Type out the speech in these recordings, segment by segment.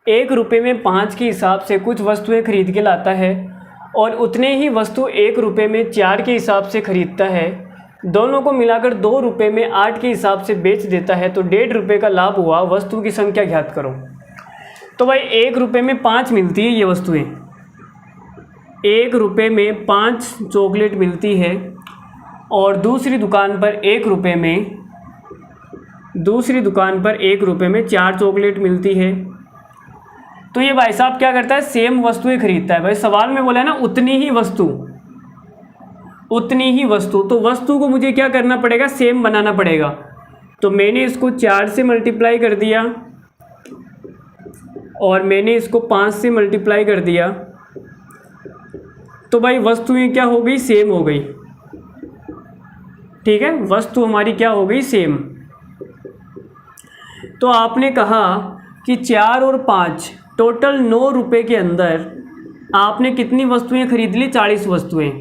₹1 में 5 के हिसाब से कुछ वस्तुएं खरीद के लाता है और उतने ही वस्तु ₹1 में 4 के हिसाब से खरीदता है, दोनों को मिलाकर ₹2 में 8 के हिसाब से बेच देता है, तो ₹1.5 का लाभ हुआ। वस्तु की संख्या ज्ञात करो। तो भाई ₹1 में 5 मिलती है ये वस्तुएं। ₹1 में 5 चॉकलेट मिलती है और दूसरी दुकान पर ₹1 में 4 चॉकलेट मिलती है। तो ये भाई साहब क्या करता है, सेम वस्तुएं खरीदता है। भाई सवाल में बोला है ना उतनी ही वस्तु, तो वस्तु को मुझे क्या करना पड़ेगा, सेम बनाना पड़ेगा। तो मैंने इसको 4 से मल्टीप्लाई कर दिया और मैंने इसको 5 से मल्टीप्लाई कर दिया, तो भाई वस्तुएं क्या हो गई, सेम हो गई। ठीक है, वस्तु हमारी क्या हो गई, सेम। तो आपने कहा कि 4 और 5 टोटल ₹9 के अंदर आपने कितनी वस्तुएं खरीद ली, 40 वस्तुएं।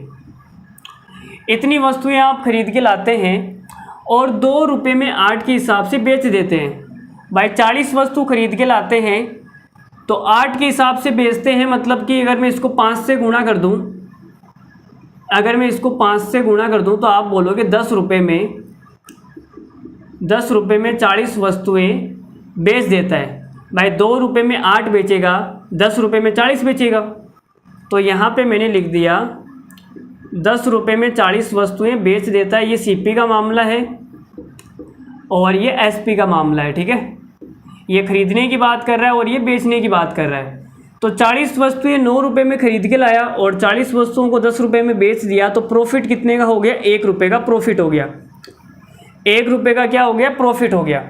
इतनी वस्तुएं आप खरीद के लाते हैं और ₹2 में 8 के हिसाब से बेच देते हैं। भाई 40 वस्तु खरीद के लाते हैं तो 8 के हिसाब से बेचते हैं, मतलब कि अगर मैं इसको 5 से गुणा कर दूं, तो आप बोलोगे ₹10 में 40 वस्तुएं बेच देता है। भाई ₹2 में 8 बेचेगा, ₹10 में 40 बेचेगा। तो यहाँ पे मैंने लिख दिया ₹10 में 40 वस्तुएं बेच देता है। ये सीपी का मामला है और ये एसपी का मामला है। ठीक है, ये खरीदने की बात कर रहा है और ये बेचने की बात कर रहा है। तो 40 वस्तुएं ₹9 में खरीद के लाया और 40 वस्तुओं को ₹10 में बेच दिया, तो प्रॉफिट कितने का हो गया, ₹1 का प्रॉफिट हो गया। ₹1 का क्या हो गया, प्रॉफिट हो गया।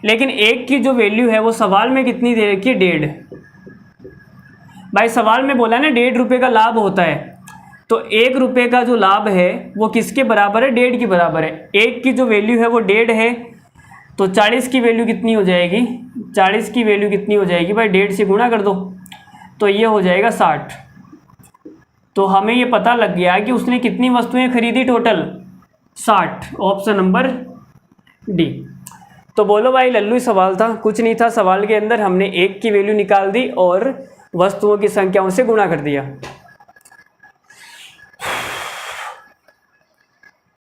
लेकिन एक की जो वैल्यू है वो सवाल में कितनी दे रखी है, 1.5। भाई सवाल में बोला ना ₹1.5 का लाभ होता है, तो ₹1 का जो लाभ है वो किसके बराबर है, 1.5 के बराबर है। एक की जो वैल्यू है वो 1.5 है, तो 40 की वैल्यू कितनी हो जाएगी, भाई 1.5 से गुणा कर दो, तो ये हो जाएगा 60। तो हमें ये पता लग गया कि उसने कितनी वस्तुएं खरीदी, टोटल 60। Option number D. तो बोलो भाई लल्लू सवाल था, कुछ नहीं था। सवाल के अंदर हमने एक की वैल्यू निकाल दी और वस्तुओं की संख्याओं से गुणा कर दिया।